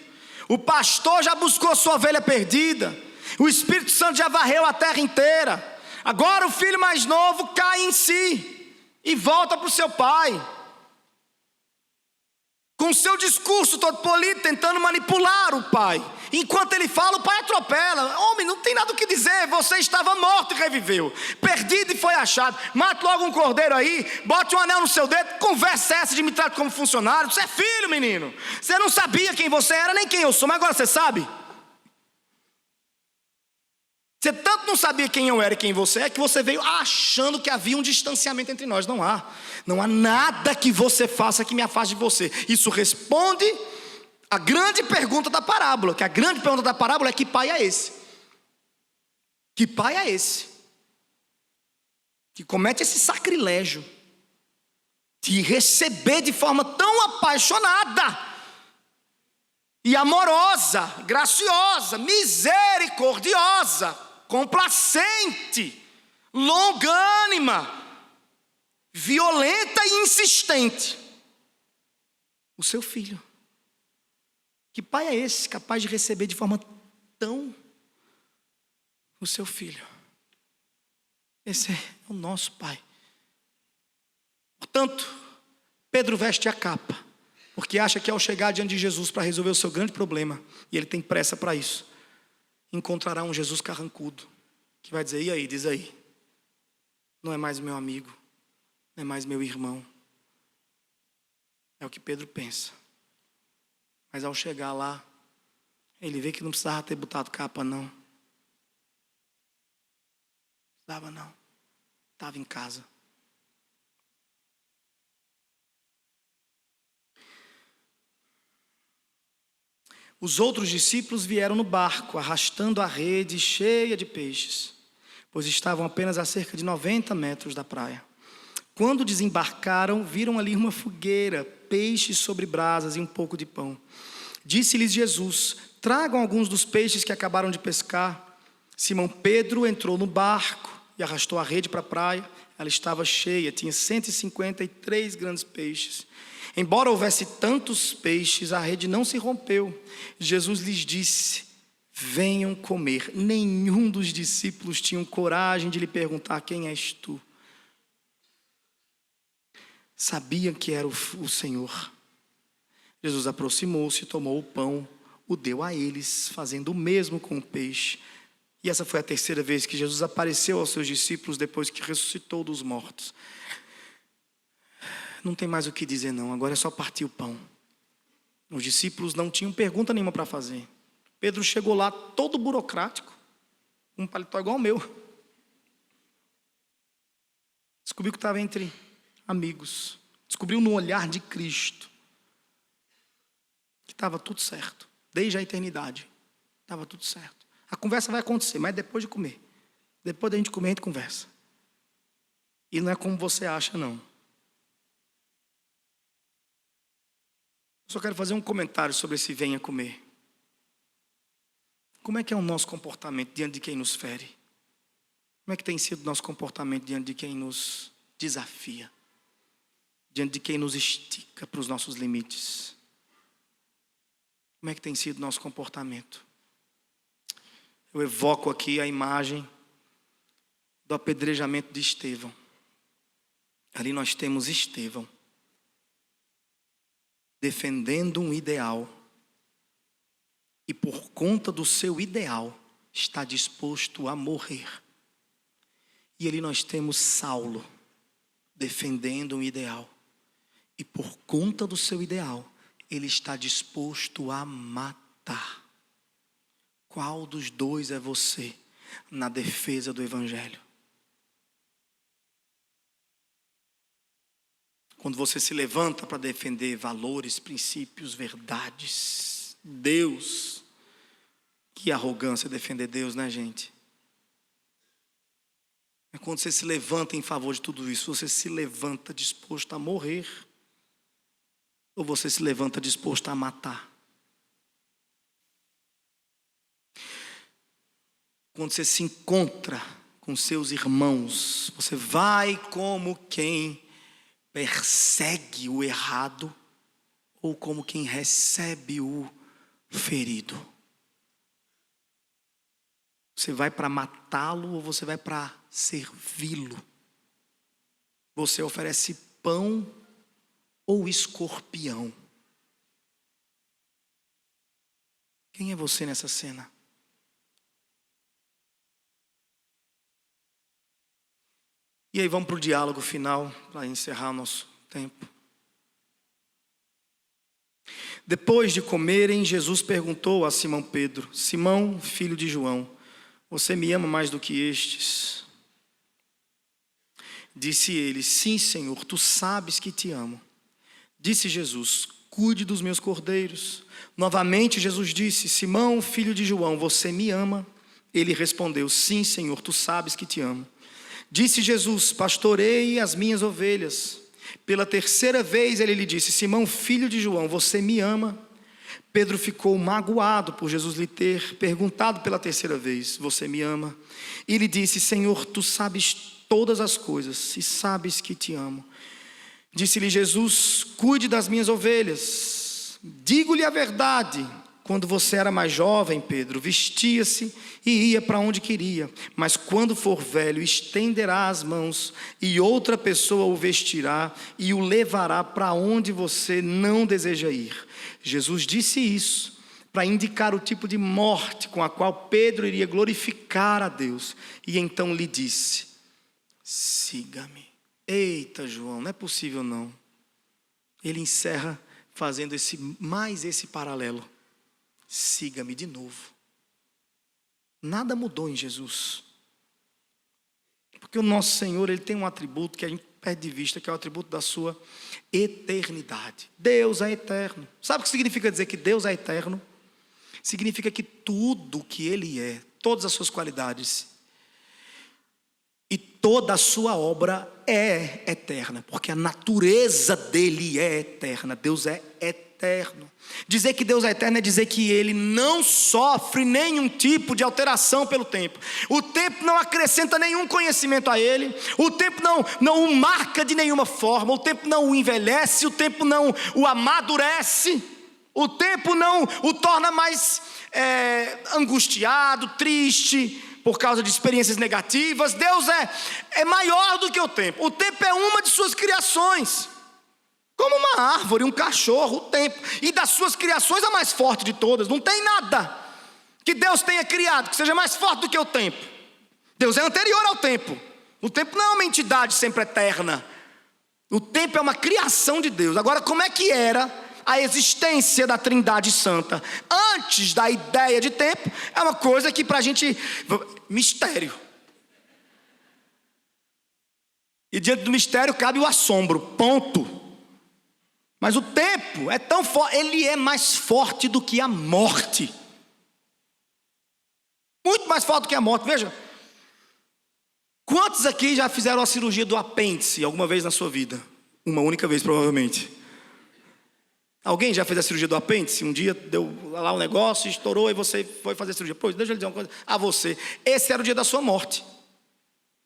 O pastor já buscou sua ovelha perdida. O Espírito Santo já varreu a terra inteira. Agora o filho mais novo cai em si e volta para o seu pai, com seu discurso todo polido, tentando manipular o pai. Enquanto ele fala, o pai atropela. Homem, não tem nada o que dizer. Você estava morto e reviveu, perdido e foi achado. Mate logo um cordeiro aí, bote um anel no seu dedo. Conversa essa de me tratar como funcionário. Você é filho, menino. Você não sabia quem você era nem quem eu sou, mas agora você sabe. Você tanto não sabia quem eu era e quem você é, que você veio achando que havia um distanciamento entre nós. Não há. Não há nada que você faça que me afaste de você. Isso responde à grande pergunta da parábola. Que a grande pergunta da parábola é: que pai é esse? Que pai é esse? Que comete esse sacrilégio te receber de forma tão apaixonada e amorosa, graciosa, misericordiosa, complacente, longânima, violenta e insistente, o seu filho. Que pai é esse capaz de receber de forma tão o seu filho? Esse é o nosso pai. Portanto, Pedro veste a capa, porque acha que ao chegar diante de Jesus para resolver o seu grande problema, e ele tem pressa para isso, encontrará um Jesus carrancudo, que vai dizer: e aí, diz aí, não é mais meu amigo, não é mais meu irmão. É o que Pedro pensa. Mas ao chegar lá, ele vê que não precisava ter botado capa, não. Não precisava, não. Estava em casa. Os outros discípulos vieram no barco, arrastando a rede cheia de peixes, pois estavam apenas a cerca de 90 metros da praia. Quando desembarcaram, viram ali uma fogueira, peixes sobre brasas e um pouco de pão. Disse-lhes Jesus: tragam alguns dos peixes que acabaram de pescar. Simão Pedro entrou no barco e arrastou a rede para a praia. Ela estava cheia, tinha 153 grandes peixes. Embora houvesse tantos peixes, a rede não se rompeu. Jesus lhes disse: venham comer. Nenhum dos discípulos tinha coragem de lhe perguntar: quem és tu? Sabiam que era o Senhor. Jesus aproximou-se, tomou o pão, o deu a eles, fazendo o mesmo com o peixe. E essa foi a terceira vez que Jesus apareceu aos seus discípulos depois que ressuscitou dos mortos. Não tem mais o que dizer não, agora é só partir o pão. Os discípulos não tinham pergunta nenhuma para fazer. Pedro chegou lá todo burocrático, um paletó igual ao meu. Descobriu que estava entre amigos. Descobriu no olhar de Cristo que estava tudo certo, desde a eternidade. Estava tudo certo. A conversa vai acontecer, mas depois de comer. Depois da gente comer, a gente conversa. E não é como você acha, não. Eu só quero fazer um comentário sobre esse venha comer. Como é que é o nosso comportamento diante de quem nos fere? Como é que tem sido o nosso comportamento diante de quem nos desafia? Diante de quem nos estica para os nossos limites? Como é que tem sido o nosso comportamento? Eu evoco aqui a imagem do apedrejamento de Estevão. Ali nós temos Estevão defendendo um ideal, e por conta do seu ideal está disposto a morrer. E ali nós temos Saulo defendendo um ideal, e por conta do seu ideal ele está disposto a matar. Qual dos dois é você na defesa do Evangelho? Quando você se levanta para defender valores, princípios, verdades, Deus. Que arrogância defender Deus, né, gente? É quando você se levanta em favor de tudo isso, você se levanta disposto a morrer, ou você se levanta disposto a matar? Quando você se encontra com seus irmãos, você vai como quem persegue o errado ou como quem recebe o ferido? Você vai para matá-lo ou você vai para servi-lo? Você oferece pão ou escorpião? Quem é você nessa cena? E aí vamos para o diálogo final, para encerrar o nosso tempo. Depois de comerem, Jesus perguntou a Simão Pedro: Simão, filho de João, você me ama mais do que estes? Disse ele: sim, Senhor, tu sabes que te amo. Disse Jesus: cuide dos meus cordeiros. Novamente Jesus disse: Simão, filho de João, você me ama? Ele respondeu: sim, Senhor, tu sabes que te amo. Disse Jesus: pastorei as minhas ovelhas. Pela terceira vez ele lhe disse: Simão, filho de João, você me ama? Pedro ficou magoado por Jesus lhe ter perguntado pela terceira vez: você me ama? E lhe disse: Senhor, tu sabes todas as coisas e sabes que te amo. Disse-lhe Jesus: cuide das minhas ovelhas. Digo-lhe a verdade, quando você era mais jovem, Pedro, vestia-se e ia para onde queria, mas quando for velho, estenderá as mãos e outra pessoa o vestirá e o levará para onde você não deseja ir. Jesus disse isso para indicar o tipo de morte com a qual Pedro iria glorificar a Deus, e então lhe disse: siga-me. Eita, João, não é possível não. Ele encerra fazendo esse paralelo: siga-me de novo. Nada mudou em Jesus, porque o nosso Senhor, ele tem um atributo que a gente perde de vista, que é o atributo da sua eternidade. Deus é eterno. Sabe o que significa dizer que Deus é eterno? Significa que tudo que ele é, todas as suas qualidades e toda a sua obra é eterna, porque a natureza dele é eterna. Deus é eterno. Dizer que Deus é eterno é dizer que ele não sofre nenhum tipo de alteração pelo tempo. O tempo não acrescenta nenhum conhecimento a ele. O tempo não o marca de nenhuma forma. O tempo não o envelhece. O tempo não o amadurece. O tempo não o torna mais angustiado, triste, por causa de experiências negativas. Deus é maior do que o tempo. O tempo é uma de suas criações, como uma árvore, um cachorro, o tempo. E das suas criações a mais forte de todas. Não tem nada que Deus tenha criado que seja mais forte do que o tempo. Deus é anterior ao tempo. O tempo não é uma entidade sempre eterna. O tempo é uma criação de Deus. Agora, como é que era a existência da Trindade Santa antes da ideia de tempo? É uma coisa que para a gente... mistério. E diante do mistério cabe o assombro, ponto. Mas o tempo é tão forte, ele é mais forte do que a morte. Muito mais forte do que a morte. Veja, quantos aqui já fizeram a cirurgia do apêndice alguma vez na sua vida? Uma única vez, provavelmente. Alguém já fez a cirurgia do apêndice? Um dia deu lá um negócio, estourou e você foi fazer a cirurgia. Pois, deixa eu dizer uma coisa a você. Esse era o dia da sua morte.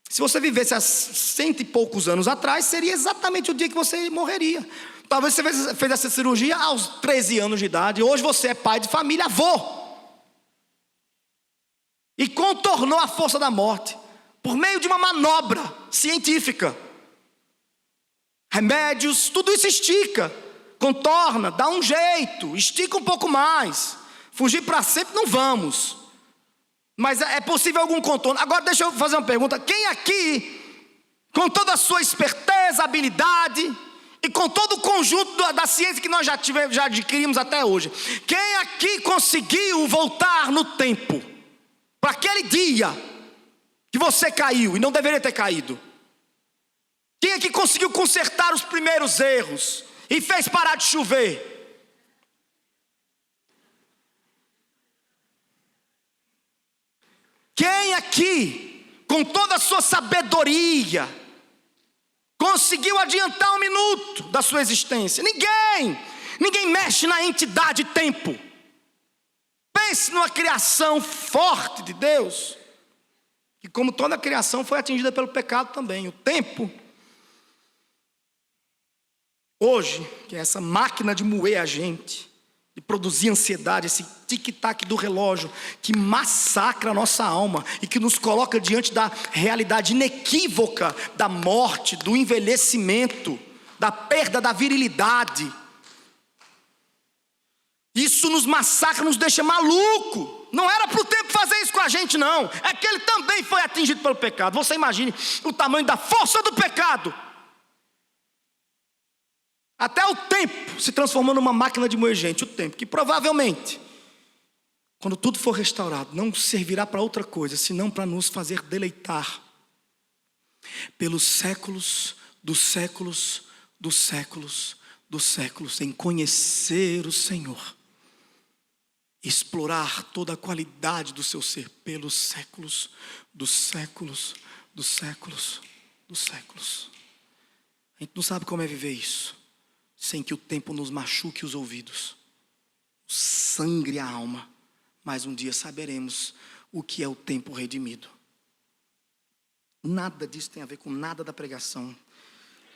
Se você vivesse há 100 e poucos anos atrás, seria exatamente o dia que você morreria. Talvez você fez essa cirurgia aos 13 anos de idade. Hoje você é pai de família, avô. E contornou a força da morte por meio de uma manobra científica. Remédios, tudo isso estica, contorna, dá um jeito, estica um pouco mais. Fugir para sempre não vamos. Mas é possível algum contorno. Agora deixa eu fazer uma pergunta. Quem aqui, com toda a sua esperteza, habilidade... e com todo o conjunto da ciência que nós já adquirimos até hoje, quem aqui conseguiu voltar no tempo para aquele dia que você caiu e não deveria ter caído? Quem aqui conseguiu consertar os primeiros erros e fez parar de chover? Quem aqui, com toda a sua sabedoria, conseguiu adiantar 1 minuto da sua existência? Ninguém mexe na entidade tempo. Pense numa criação forte de Deus, que como toda a criação foi atingida pelo pecado também. O tempo, hoje, que é essa máquina de moer a gente, de produzir ansiedade, esse tic-tac do relógio que massacra a nossa alma e que nos coloca diante da realidade inequívoca da morte, do envelhecimento, da perda da virilidade. Isso nos massacra, nos deixa maluco. Não era para o tempo fazer isso com a gente, não. É que ele também foi atingido pelo pecado. Você imagine o tamanho da força do pecado. Até o tempo se transformou numa máquina de moer gente. O tempo que provavelmente, quando tudo for restaurado, não servirá para outra coisa, senão para nos fazer deleitar pelos séculos dos séculos dos séculos dos séculos em conhecer o Senhor, explorar toda a qualidade do seu ser pelos séculos dos séculos dos séculos dos séculos. A gente não sabe como é viver isso, sem que o tempo nos machuque os ouvidos, sangre a alma, mas um dia saberemos o que é o tempo redimido. Nada disso tem a ver com nada da pregação.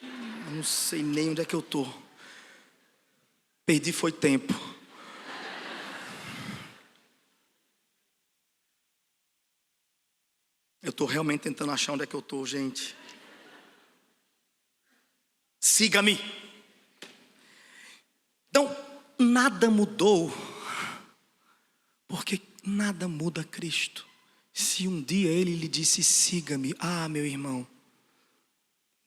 Eu não sei nem onde é que eu estou. Perdi foi tempo. Eu estou realmente tentando achar onde é que eu estou, gente. Siga-me. Então, nada mudou, porque nada muda Cristo. Se um dia Ele lhe disse, siga-me, meu irmão,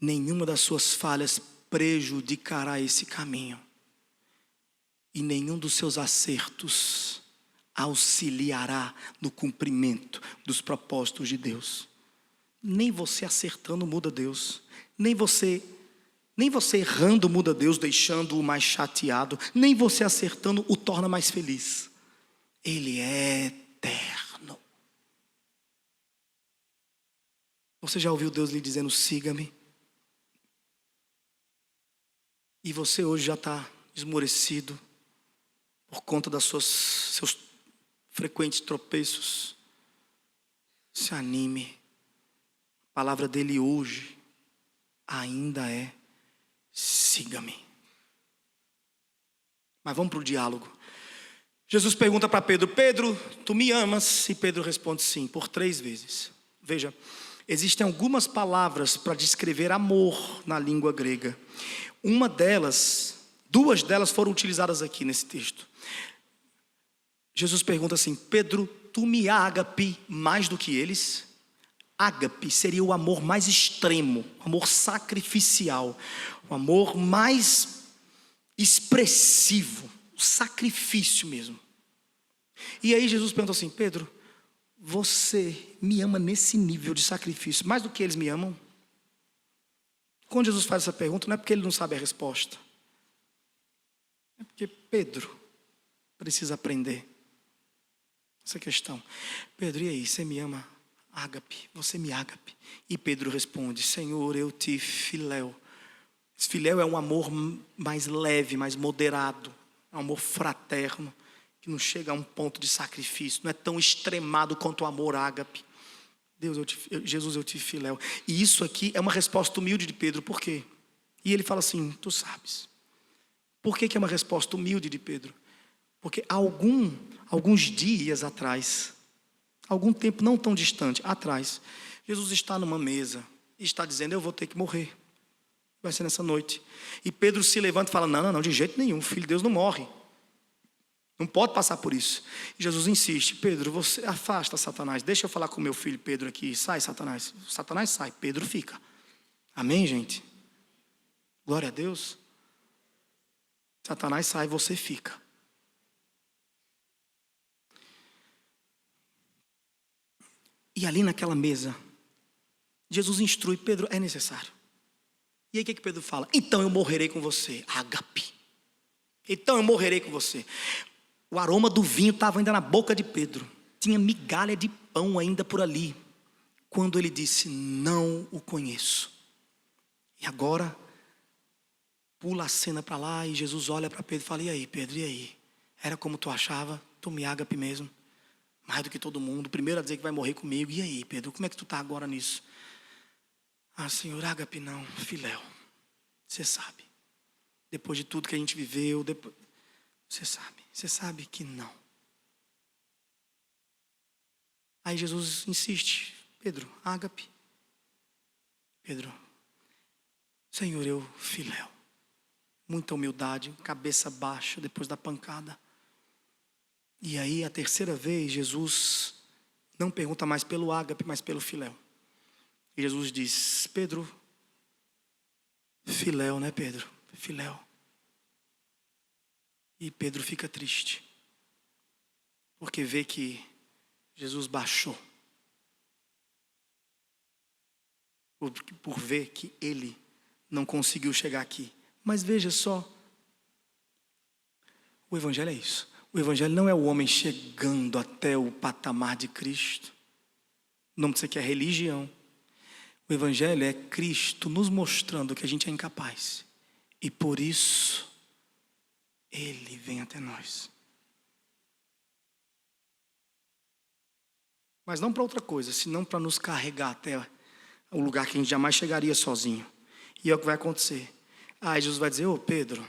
nenhuma das suas falhas prejudicará esse caminho. E nenhum dos seus acertos auxiliará no cumprimento dos propósitos de Deus. Nem você acertando muda Deus. Nem você errando muda Deus, deixando-o mais chateado. Nem você acertando o torna mais feliz. Ele é eterno. Você já ouviu Deus lhe dizendo, siga-me? E você hoje já está esmorecido por conta dos seus frequentes tropeços. Se anime. A palavra dele hoje ainda é, siga-me. Mas vamos para o diálogo. Jesus pergunta para Pedro, Pedro, tu me amas? E Pedro responde sim, por 3 vezes. Veja, existem algumas palavras para descrever amor na língua grega. Duas delas foram utilizadas aqui nesse texto. Jesus pergunta assim, Pedro, tu me ágape mais do que eles? Ágape seria o amor mais extremo, o amor sacrificial, o amor mais expressivo, o sacrifício mesmo. E aí Jesus pergunta assim, Pedro, você me ama nesse nível de sacrifício, mais do que eles me amam? Quando Jesus faz essa pergunta, não é porque ele não sabe a resposta. É porque Pedro precisa aprender essa questão. Pedro, e aí, você me ama? Ágape, você me ágape? E Pedro responde, Senhor, eu te filéu. Esse filéu é um amor mais leve, mais moderado. É um amor fraterno, que não chega a um ponto de sacrifício. Não é tão extremado quanto o amor ágape. Jesus, eu te filéu. E isso aqui é uma resposta humilde de Pedro. Por quê? E ele fala assim, tu sabes. Por que é uma resposta humilde de Pedro? Porque alguns dias atrás, algum tempo não tão distante atrás, Jesus está numa mesa e está dizendo, eu vou ter que morrer. Vai ser nessa noite. E Pedro se levanta e fala, não, de jeito nenhum, o Filho de Deus não morre. Não pode passar por isso. E Jesus insiste, Pedro, você afasta Satanás. Deixa eu falar com meu filho Pedro aqui. Sai, Satanás. Satanás sai, Pedro fica. Amém, gente? Glória a Deus. Satanás sai, você fica. E ali naquela mesa, Jesus instrui, Pedro, é necessário. E aí o que Pedro fala? Então eu morrerei com você, ágape. Então eu morrerei com você. O aroma do vinho estava ainda na boca de Pedro. Tinha migalha de pão ainda por ali. Quando ele disse, não o conheço. E agora, pula a cena para lá e Jesus olha para Pedro e fala, e aí Pedro, e aí? Era como tu achava? Tu me ágape mesmo? Mais do que todo mundo, primeiro a dizer que vai morrer comigo. E aí, Pedro, como é que tu está agora nisso? Senhor, ágape não, filéu. Você sabe. Depois de tudo que a gente viveu, você sabe que não. Aí Jesus insiste, Pedro, ágape. Pedro, Senhor, eu filéu. Muita humildade, cabeça baixa depois da pancada. E aí, a terceira vez, Jesus não pergunta mais pelo ágape, mas pelo filéu. E Jesus diz, Pedro, filéu, né Pedro? Filéu. E Pedro fica triste, porque vê que Jesus baixou. Por ver que ele não conseguiu chegar aqui. Mas veja só, o Evangelho é isso. O Evangelho não é o homem chegando até o patamar de Cristo. O nome disso aqui é religião. O Evangelho é Cristo nos mostrando que a gente é incapaz. E por isso, Ele vem até nós. Mas não para outra coisa, senão para nos carregar até o lugar que a gente jamais chegaria sozinho. E é o que vai acontecer. Aí Jesus vai dizer: ô Pedro,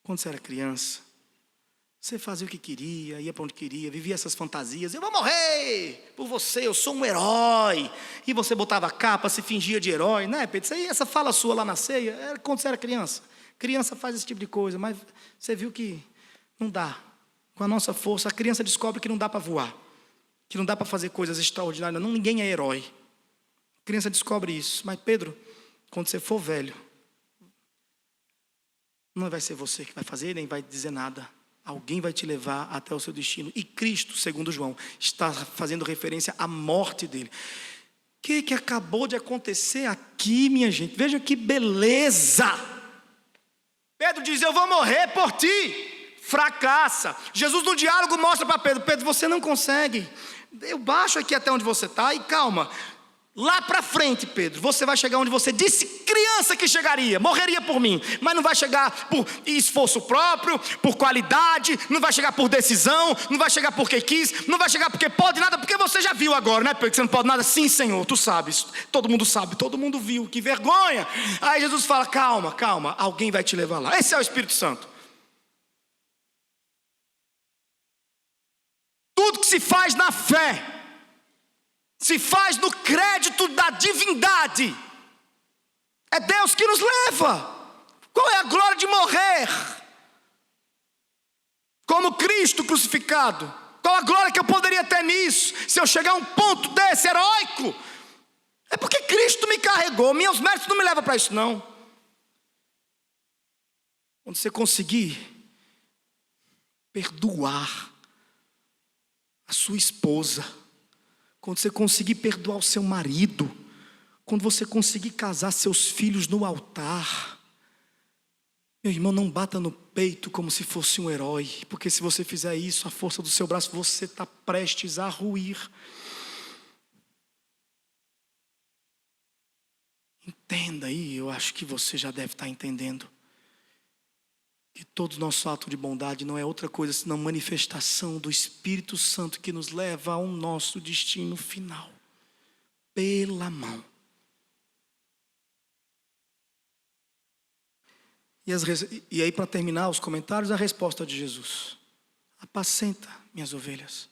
quando você era criança, você fazia o que queria, ia para onde queria, vivia essas fantasias. Eu vou morrer por você, eu sou um herói. E você botava a capa, se fingia de herói, né, Pedro? Isso aí, essa fala sua lá na ceia, era quando você era criança. Criança faz esse tipo de coisa, mas você viu que não dá. Com a nossa força, a criança descobre que não dá para voar, que não dá para fazer coisas extraordinárias. Não, ninguém é herói. A criança descobre isso. Mas Pedro, quando você for velho, não vai ser você que vai fazer, nem vai dizer nada. Alguém vai te levar até o seu destino. E Cristo, segundo João, está fazendo referência à morte dele. O que acabou de acontecer aqui, minha gente? Veja que beleza! Pedro diz: eu vou morrer por ti. Fracassa. Jesus no diálogo mostra para Pedro: Pedro, você não consegue. Eu baixo aqui até onde você está e calma. Lá para frente, Pedro, você vai chegar onde você disse criança que chegaria, morreria por mim, mas não vai chegar por esforço próprio, por qualidade, não vai chegar por decisão, não vai chegar porque quis, não vai chegar porque pode nada, porque você já viu agora, né, Pedro, que você não pode nada. Sim, Senhor, tu sabes, todo mundo sabe, todo mundo viu, que vergonha. Aí Jesus fala: calma, calma, alguém vai te levar lá. Esse é o Espírito Santo. Tudo que se faz na fé se faz no crédito da divindade. É Deus que nos leva. Qual é a glória de morrer como Cristo crucificado? Qual a glória que eu poderia ter nisso? Se eu chegar a um ponto desse heróico, é porque Cristo me carregou. Meus méritos não me levam para isso, não. Quando você conseguir perdoar a sua esposa, quando você conseguir perdoar o seu marido, quando você conseguir casar seus filhos no altar, meu irmão, não bata no peito como se fosse um herói, porque se você fizer isso, a força do seu braço, você está prestes a ruir. Entenda aí, eu acho que você já deve estar entendendo, que todo nosso ato de bondade não é outra coisa senão manifestação do Espírito Santo que nos leva ao nosso destino final, pela mão. E aí, para terminar os comentários, a resposta de Jesus: apacenta minhas ovelhas,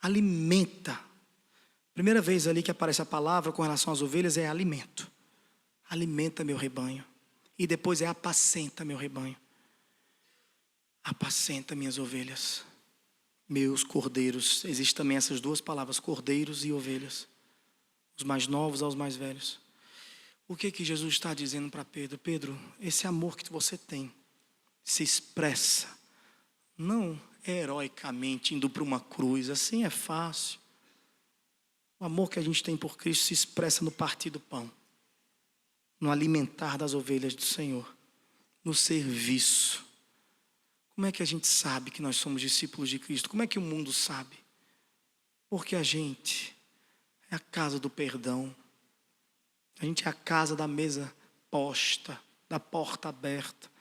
alimenta. Primeira vez ali que aparece a palavra com relação às ovelhas é alimento. Alimenta meu rebanho. E depois é apacenta meu rebanho. Apacenta minhas ovelhas, meus cordeiros. Existem também essas duas palavras, cordeiros e ovelhas, os mais novos aos mais velhos. O que Jesus está dizendo para Pedro? Pedro, esse amor que você tem se expressa não heroicamente indo para uma cruz, assim é fácil. O amor que a gente tem por Cristo se expressa no partir do pão, no alimentar das ovelhas do Senhor, no serviço. Como é que a gente sabe que nós somos discípulos de Cristo? Como é que o mundo sabe? Porque a gente é a casa do perdão. A gente é a casa da mesa posta, da porta aberta.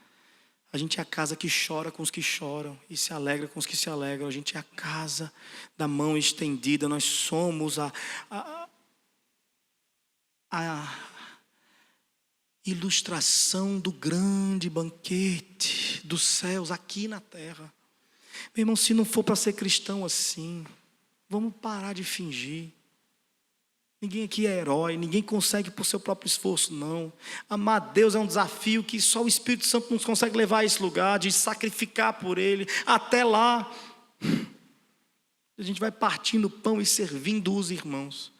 A gente é a casa que chora com os que choram e se alegra com os que se alegram. A gente é a casa da mão estendida. Nós somos a ilustração do grande banquete dos céus aqui na terra. Meu irmão, se não for para ser cristão assim, vamos parar de fingir. Ninguém aqui é herói, ninguém consegue por seu próprio esforço, não. Amar a Deus é um desafio que só o Espírito Santo nos consegue levar a esse lugar, de sacrificar por Ele. Até lá, a gente vai partindo o pão e servindo os irmãos.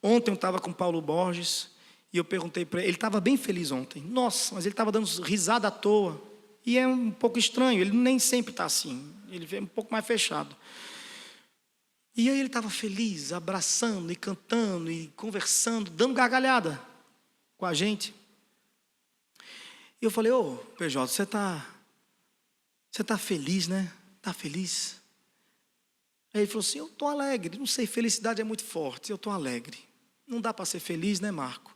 Ontem eu estava com Paulo Borges, e eu perguntei para ele estava bem feliz ontem. Nossa, mas ele estava dando risada à toa. E é um pouco estranho, ele nem sempre está assim, ele é um pouco mais fechado. E aí ele estava feliz, abraçando e cantando e conversando, dando gargalhada com a gente. E eu falei: ô PJ, você tá feliz, né? Está feliz? Aí ele falou assim: eu estou alegre. Não sei, felicidade é muito forte, eu estou alegre. Não dá para ser feliz, né, Marco?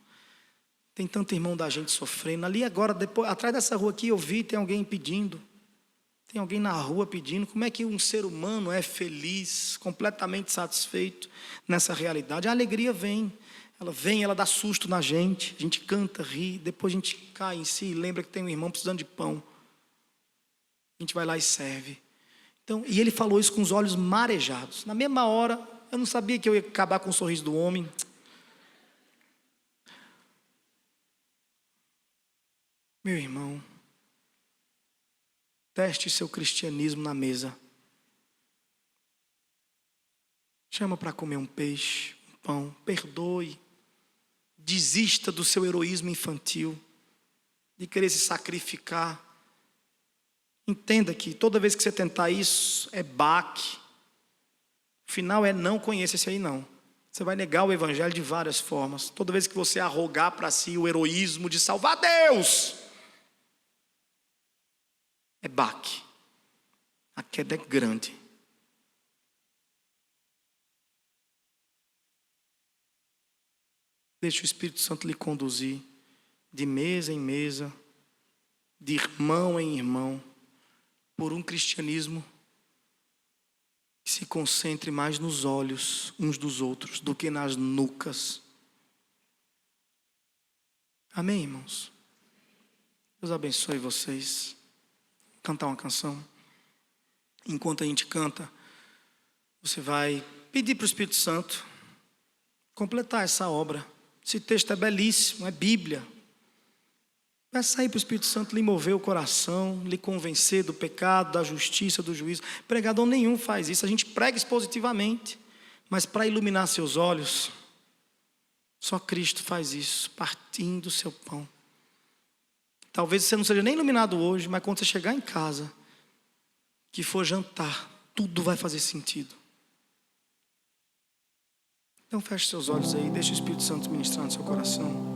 Tem tanto irmão da gente sofrendo. Ali agora, depois, atrás dessa rua aqui, eu vi, tem alguém pedindo. Tem alguém na rua pedindo. Como é que um ser humano é feliz, completamente satisfeito nessa realidade? A alegria vem, ela dá susto na gente. A gente canta, ri, depois a gente cai em si e lembra que tem um irmão precisando de pão. A gente vai lá e serve. Então, e ele falou isso com os olhos marejados. Na mesma hora, eu não sabia que eu ia acabar com o sorriso do homem. Meu irmão, teste seu cristianismo na mesa. Chama para comer um peixe, um pão, perdoe. Desista do seu heroísmo infantil, de querer se sacrificar. Entenda que toda vez que você tentar isso, é baque. O final é não conheça esse aí não. Você vai negar o evangelho de várias formas. Toda vez que você arrogar para si o heroísmo de salvar Deus, é baque. A queda é grande. Deixe o Espírito Santo lhe conduzir de mesa em mesa, de irmão em irmão, por um cristianismo que se concentre mais nos olhos uns dos outros do que nas nucas. Amém, irmãos? Deus abençoe vocês. Cantar uma canção. Enquanto a gente canta, você vai pedir para o Espírito Santo completar essa obra. Esse texto é belíssimo, é Bíblia. Peça aí para o Espírito Santo lhe mover o coração, lhe convencer do pecado, da justiça, do juízo. Pregador nenhum faz isso, a gente prega expositivamente, mas para iluminar seus olhos, só Cristo faz isso, partindo o seu pão. Talvez você não seja nem iluminado hoje, mas quando você chegar em casa, que for jantar, tudo vai fazer sentido. Então feche seus olhos aí, deixe o Espírito Santo ministrar no seu coração.